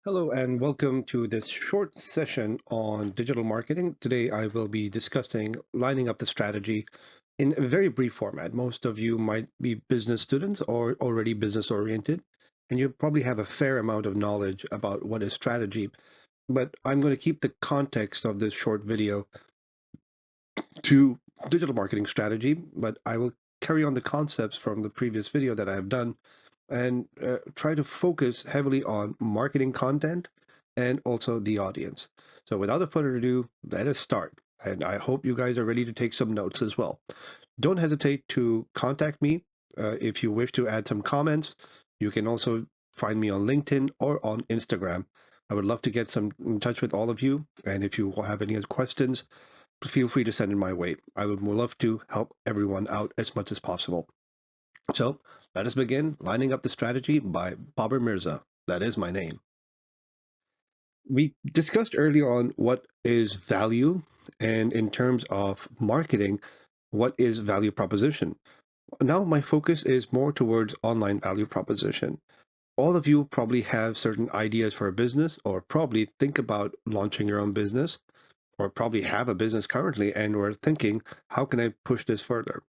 Hello and welcome to this short session on digital marketing. Today I will be discussing lining up the strategy in a very brief format. Most of you might be business students or already business oriented, and you probably have a fair amount of knowledge about what is strategy. But I'm going to keep the context of this short video to digital marketing strategy, but I will carry on the concepts from the previous video that I have done and try to focus heavily on marketing content and also the audience. So without further ado, let us start. And I hope you guys are ready to take some notes as well. Don't hesitate to contact me if you wish to add some comments. You can also find me on LinkedIn or on Instagram. I would love to get some in touch with all of you. And if you have any other questions, feel free to send it my way. I would love to help everyone out as much as possible. So let us begin lining up the strategy by Baber Mirza. That is my name. We discussed earlier on what is value, and in terms of marketing, what is value proposition. Now my focus is more towards online value proposition. All of you probably have certain ideas for a business, or probably think about launching your own business, or probably have a business currently and we're thinking, how can I push this further?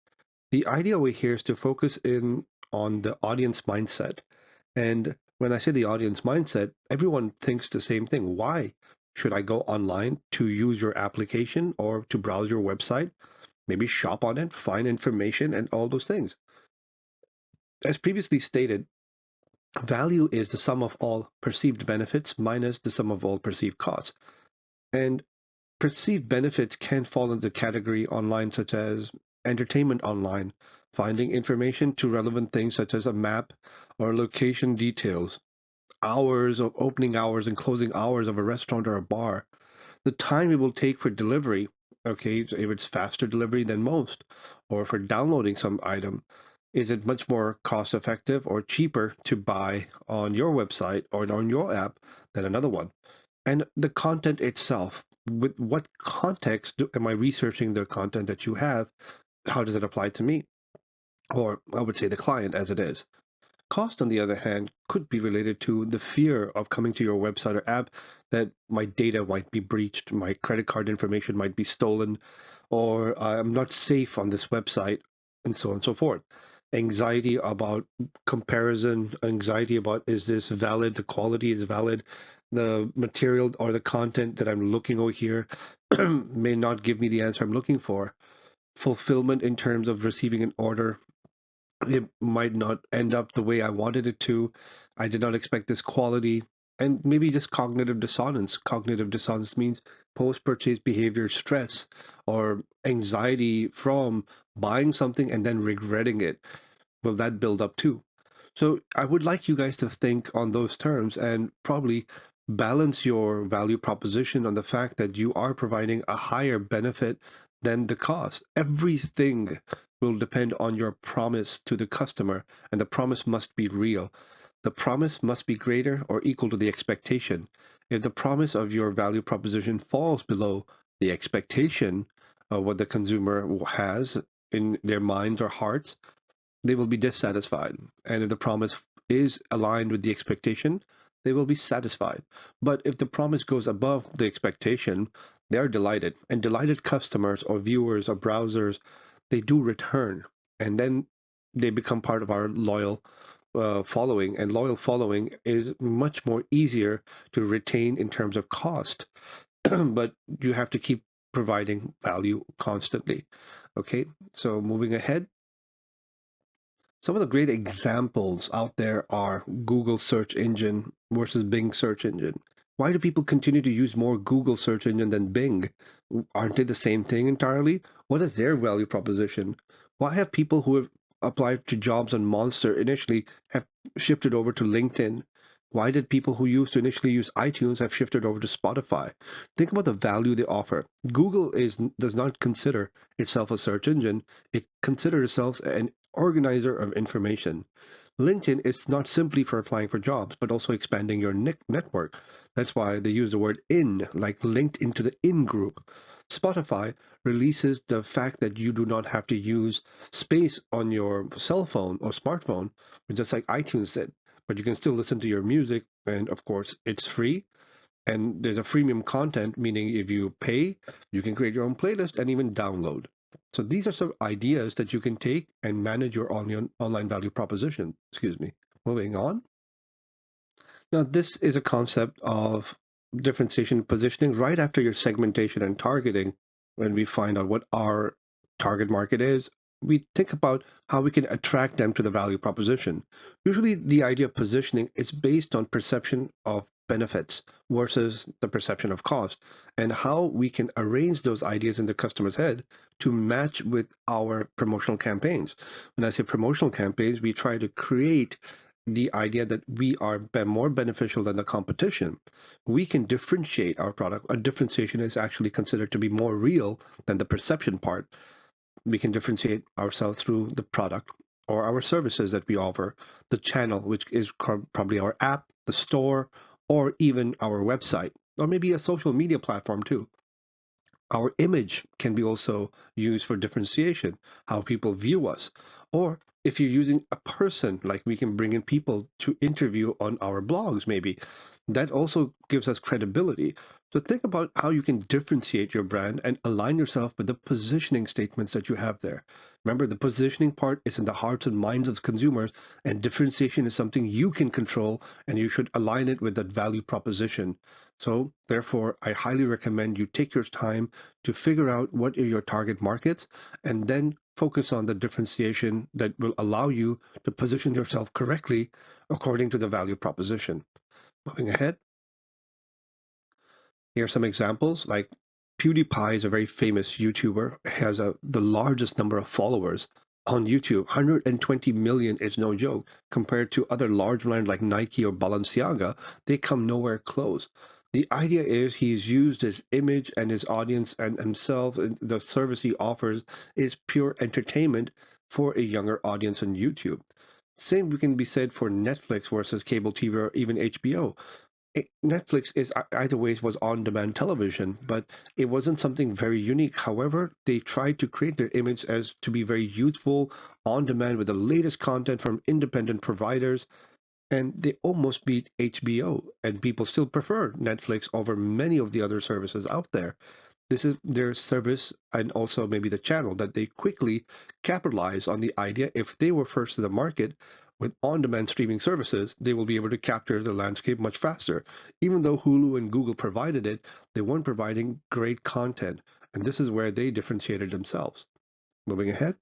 The idea over here is to focus in on the audience mindset. And when I say the audience mindset, everyone thinks the same thing. Why should I go online to use your application or to browse your website? Maybe shop on it, find information, and all those things. As previously stated, value is the sum of all perceived benefits minus the sum of all perceived costs. And perceived benefits can fall into the category online, such as entertainment online, finding information to relevant things such as a map or location details, hours of opening hours and closing hours of a restaurant or a bar, the time it will take for delivery. Okay, so if it's faster delivery than most, or for downloading some item, is it much more cost effective or cheaper to buy on your website or on your app than another one? And the content itself, with what context am I researching the content that you have? How does it apply to me? Or I would say the client as it is. Cost, on the other hand, could be related to the fear of coming to your website or app that my data might be breached, my credit card information might be stolen, or I'm not safe on this website, and so on and so forth. Anxiety about comparison, anxiety about is this valid, the quality is valid, the material or the content that I'm looking over here may not give me the answer I'm looking for. Fulfillment in terms of receiving an order, it might not end up the way I wanted it to. I did not expect this quality. And maybe just cognitive dissonance. Cognitive dissonance means post purchase behavior stress or anxiety from buying something and then regretting it. Will that build up too? So I would like you guys to think on those terms and probably balance your value proposition on the fact that you are providing a higher benefit than the cost. Everything will depend on your promise to the customer, and the promise must be real. The promise must be greater or equal to the expectation. If the promise of your value proposition falls below the expectation of what the consumer has in their minds or hearts, they will be dissatisfied. And if the promise is aligned with the expectation, they will be satisfied. But if the promise goes above the expectation, they are delighted. And delighted customers or viewers or browsers, they do return. And then they become part of our loyal following. And loyal following is much more easier to retain in terms of cost. But you have to keep providing value constantly. Okay, so moving ahead. Some of the great examples out there are Google search engine versus Bing search engine. Why do people continue to use more Google search engine than Bing? Aren't they the same thing entirely? What is their value proposition? Why have people who have applied to jobs on Monster initially have shifted over to LinkedIn? Why did people who used to initially use iTunes have shifted over to Spotify? Think about the value they offer. Google does not consider itself a search engine. It considers itself an organizer of information. LinkedIn is not simply for applying for jobs, but also expanding your network. That's why they use the word in, like linked into the in group. Spotify releases the fact that you do not have to use space on your cell phone or smartphone, just like iTunes did. but you can still listen to your music. And of course, it's free. And there's a freemium content, meaning if you pay, you can create your own playlist and even download. So these are some ideas that you can take and manage your online value proposition. Excuse me. Moving on. Now, this is a concept of differentiation and positioning right after your segmentation and targeting. When we find out what our target market is, we think about how we can attract them to the value proposition. Usually, the idea of positioning is based on perception of benefits versus the perception of cost, and how we can arrange those ideas in the customer's head to match with our promotional campaigns. When I say promotional campaigns, we try to create the idea that we are more beneficial than the competition. We can differentiate our product. A differentiation is actually considered to be more real than the perception part. We can differentiate ourselves through the product or our services that we offer, the channel, which is probably our app, the store, or even our website, or maybe a social media platform too. Our image can be also used for differentiation, how people view us. Or if you're using a person, like we can bring in people to interview on our blogs, maybe, that also gives us credibility. So think about how you can differentiate your brand and align yourself with the positioning statements that you have there. Remember, the positioning part is in the hearts and minds of consumers, and differentiation is something you can control, and you should align it with that value proposition. So, therefore, I highly recommend you take your time to figure out what are your target markets and then focus on the differentiation that will allow you to position yourself correctly according to the value proposition. Moving ahead, here are some examples. Like PewDiePie is a very famous YouTuber, has the largest number of followers on YouTube. 120 million is no joke. Compared to other large brands like Nike or Balenciaga, they come nowhere close. The idea is he's used his image and his audience and himself, and the service he offers is pure entertainment for a younger audience on YouTube. Same can be said for Netflix versus cable TV or even HBO. Netflix is either ways was on-demand television, but it wasn't something very unique. However, they tried to create their image as to be very youthful, on-demand with the latest content from independent providers, and they almost beat HBO, and people still prefer Netflix over many of the other services out there. This is their service and also maybe the channel that they quickly capitalize on the idea if they were first to the market with on-demand streaming services, they will be able to capture the landscape much faster. Even though Hulu and Google provided it, they weren't providing great content, and this is where they differentiated themselves. Moving ahead.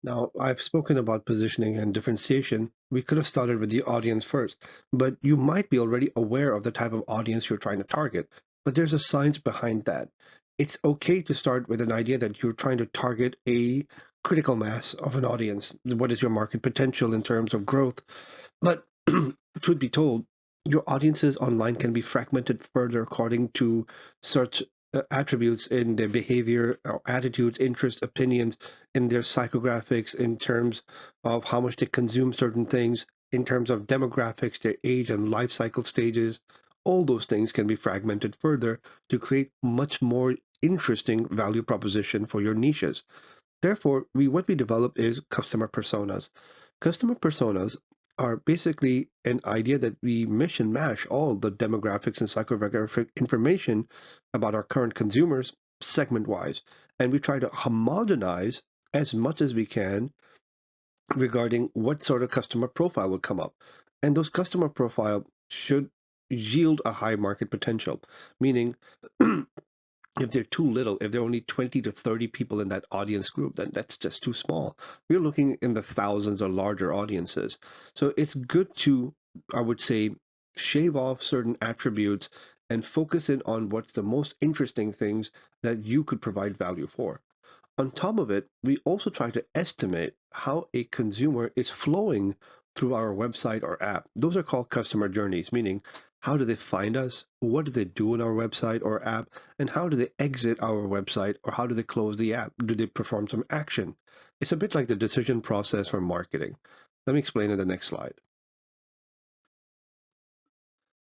Now, I've spoken about positioning and differentiation. We could have started with the audience first, but you might be already aware of the type of audience you're trying to target. But there's a science behind that. It's okay to start with an idea that you're trying to target a critical mass of an audience. What is your market potential in terms of growth? But truth be told, your audiences online can be fragmented further according to such attributes in their behavior, or attitudes, interests, opinions, in their psychographics, in terms of how much they consume certain things, in terms of demographics, their age and life cycle stages. All those things can be fragmented further to create much more interesting value proposition for your niches. Therefore, what we develop is customer personas. Customer personas are basically an idea that we mish and mash all the demographics and psychographic information about our current consumers segment wise. And we try to homogenize as much as we can regarding what sort of customer profile will come up. And those customer profile should yield a high market potential, meaning if they're too little, if there are only 20 to 30 people in that audience group, then that's just too small. We're looking in the thousands or larger audiences. So it's good to, I would say, shave off certain attributes and focus in on what's the most interesting things that you could provide value for. On top of it, we also try to estimate how a consumer is flowing through our website or app. Those are called customer journeys, meaning how do they find us? What do they do on our website or app? And how do they exit our website or how do they close the app? Do they perform some action? It's a bit like the decision process for marketing. Let me explain in the next slide.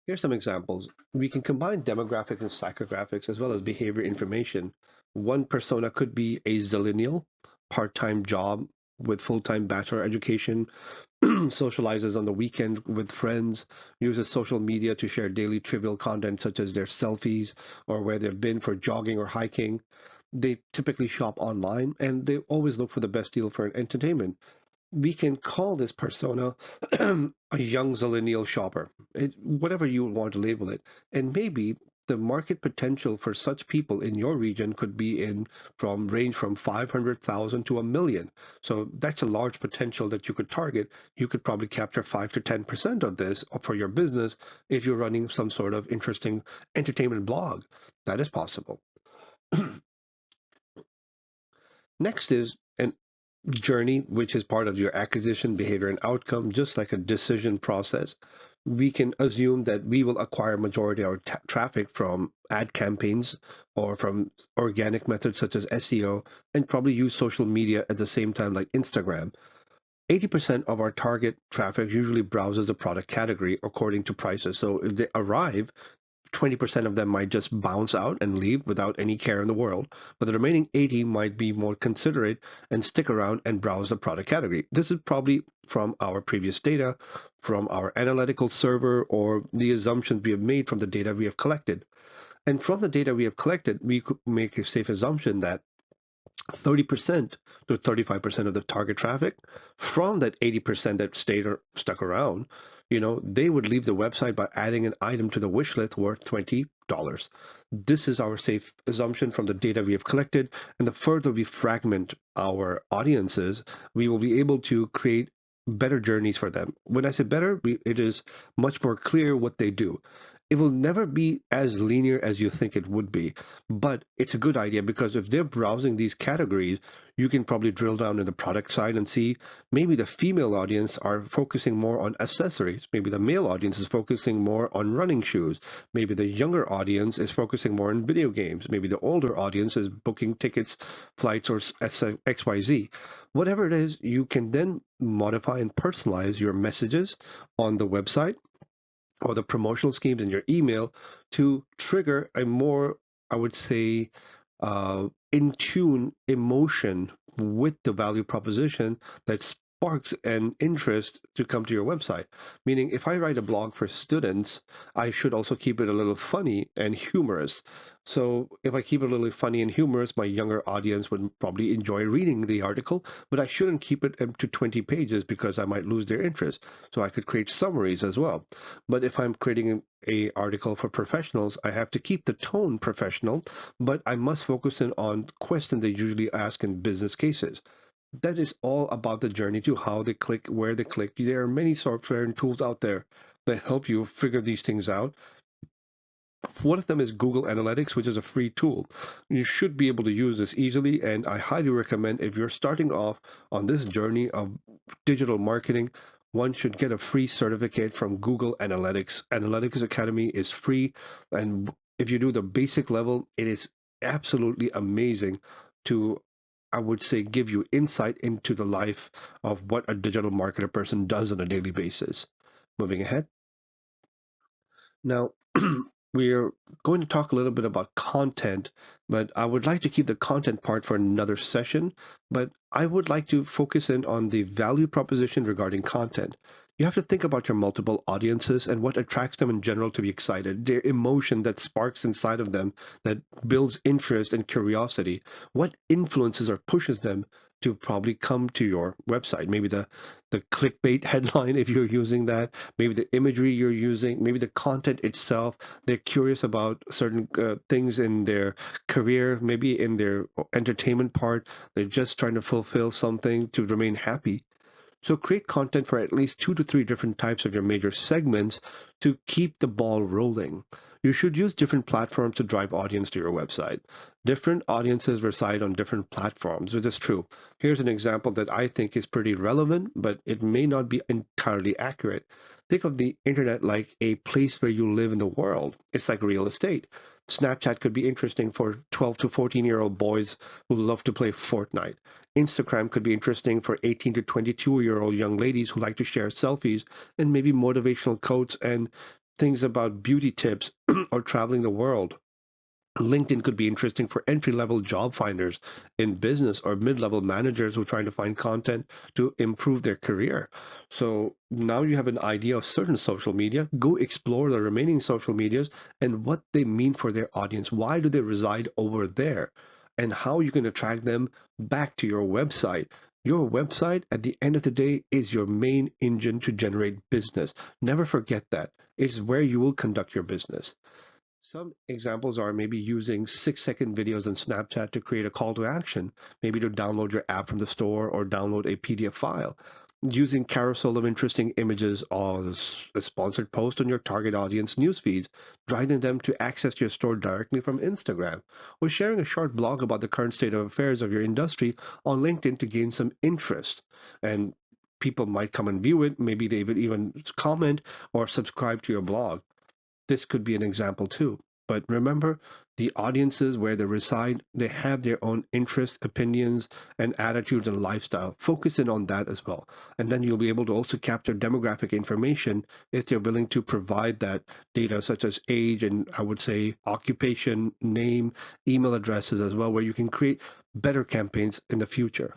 Here's some examples. We can combine demographics and psychographics as well as behavior information. One persona could be a zillennial, part-time job with full-time bachelor education, socializes on the weekend with friends, uses social media to share daily trivial content such as their selfies or where they've been for jogging or hiking. They typically shop online and they always look for the best deal for entertainment. We can call this persona a young zillennial shopper, whatever you want to label it. And maybe the market potential for such people in your region could be in from range from 500,000 to a million. So that's a large potential that you could target. You could probably capture 5 to 10% of this for your business if you're running some sort of interesting entertainment blog. That is possible. Next is an journey, which is part of your acquisition behavior and outcome, just like a decision process. We can assume that we will acquire majority of our traffic from ad campaigns or from organic methods such as SEO, and probably use social media at the same time, like Instagram. 80% of our target traffic usually browses the product category according to prices. So if they arrive, 20% of them might just bounce out and leave without any care in the world, but the remaining 80 might be more considerate and stick around and browse the product category. This is probably from our previous data, from our analytical server, or the assumptions we have made from the data we have collected. And from the data we have collected, we could make a safe assumption that 30% to 35% of the target traffic from that 80% that stayed or stuck around, they would leave the website by adding an item to the wish list worth $20. This is our safe assumption from the data we have collected. And the further we fragment our audiences, we will be able to create better journeys for them. When I say better, it is much more clear what they do. It will never be as linear as you think it would be, but it's a good idea because if they're browsing these categories, you can probably drill down in the product side and see maybe the female audience are focusing more on accessories. Maybe the male audience is focusing more on running shoes. Maybe the younger audience is focusing more on video games. Maybe the older audience is booking tickets, flights, or XYZ. Whatever it is, you can then modify and personalize your messages on the website or the promotional schemes in your email to trigger a more, I would say, in tune emotion with the value proposition that sparks an interest to come to your website. Meaning, if I write a blog for students, I should also keep it a little funny and humorous. So if I keep it a little funny and humorous, my younger audience would probably enjoy reading the article, but I shouldn't keep it up to 20 pages because I might lose their interest. So I could create summaries as well. But if I'm creating a article for professionals, I have to keep the tone professional, but I must focus in on questions they usually ask in business cases. That is all about the journey to how they click, where they click. There are many software and tools out there that help you figure these things out. One of them is Google Analytics, which is a free tool. You should be able to use this easily, and I highly recommend if you're starting off on this journey of digital marketing, one should get a free certificate from Google Analytics. Analytics Academy is free, and if you do the basic level, it is absolutely amazing to, I would say, give you insight into the life of what a digital marketer person does on a daily basis. Moving ahead. Now, we're going to talk a little bit about content, but I would like to keep the content part for another session. But I would like to focus in on the value proposition regarding content. You have to think about your multiple audiences and what attracts them in general to be excited, their emotion that sparks inside of them that builds interest and curiosity. What influences or pushes them to probably come to your website? Maybe the clickbait headline if you're using that, maybe the imagery you're using, maybe the content itself. They're curious about certain things in their career, maybe in their entertainment part. They're just trying to fulfill something to remain happy. So create content for at least 2 to 3 different types of your major segments to keep the ball rolling. You should use different platforms to drive audience to your website. Different audiences reside on different platforms, which is true. Here's an example that I think is pretty relevant, but it may not be entirely accurate. Think of the internet like a place where you live in the world. It's like real estate. Snapchat could be interesting for 12 to 14-year-old boys who love to play Fortnite. Instagram could be interesting for 18 to 22-year-old young ladies who like to share selfies and maybe motivational quotes and things about beauty tips or traveling the world. LinkedIn could be interesting for entry-level job finders in business or mid-level managers who are trying to find content to improve their career. So now you have an idea of certain social media. Go explore the remaining social medias and what they mean for their audience. Why do they reside over there? And how you can attract them back to your website. Your website, at the end of the day, is your main engine to generate business. Never forget that. It's where you will conduct your business. Some examples are maybe using 6-second videos in Snapchat to create a call to action, maybe to download your app from the store or download a PDF file. Using carousel of interesting images or a sponsored post on your target audience newsfeeds, driving them to access your store directly from Instagram, or sharing a short blog about the current state of affairs of your industry on LinkedIn to gain some interest. And people might come and view it, maybe they would even comment or subscribe to your blog. This could be an example too. But remember, the audiences where they reside, they have their own interests, opinions, and attitudes and lifestyle. Focus in on that as well. And then you'll be able to also capture demographic information if they're willing to provide that data, such as age and I would say occupation, name, email addresses as well, where you can create better campaigns in the future.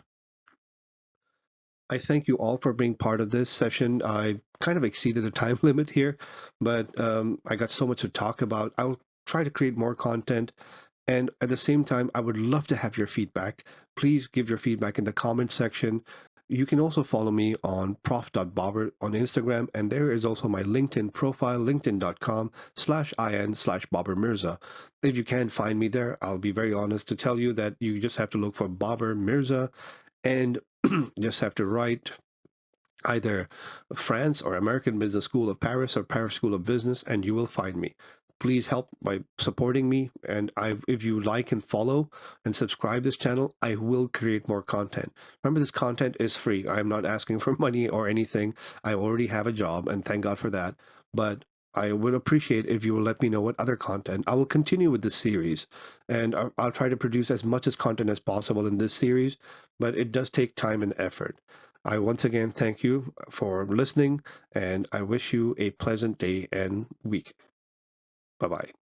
I thank you all for being part of this session. I kind of exceeded the time limit here, but I got so much to talk about. I'll try to create more content. And at the same time, I would love to have your feedback. Please give your feedback in the comment section. You can also follow me on prof.baber on Instagram, and there is also my LinkedIn profile, linkedin.com/in/Baber Mirza. If you can't find me there, I'll be very honest to tell you that you just have to look for Baber Mirza and just have to write either France or American Business School of Paris or Paris School of Business, and you will find me. Please help by supporting me, and if you like and follow and subscribe this channel, I will create more content. Remember, this content is free. I am not asking for money or anything. I already have a job, and thank God for that. But I would appreciate if you will let me know what other content. I will continue with this series, and I'll try to produce as much as content as possible in this series, but it does take time and effort. I once again thank you for listening, and I wish you a pleasant day and week. Bye bye.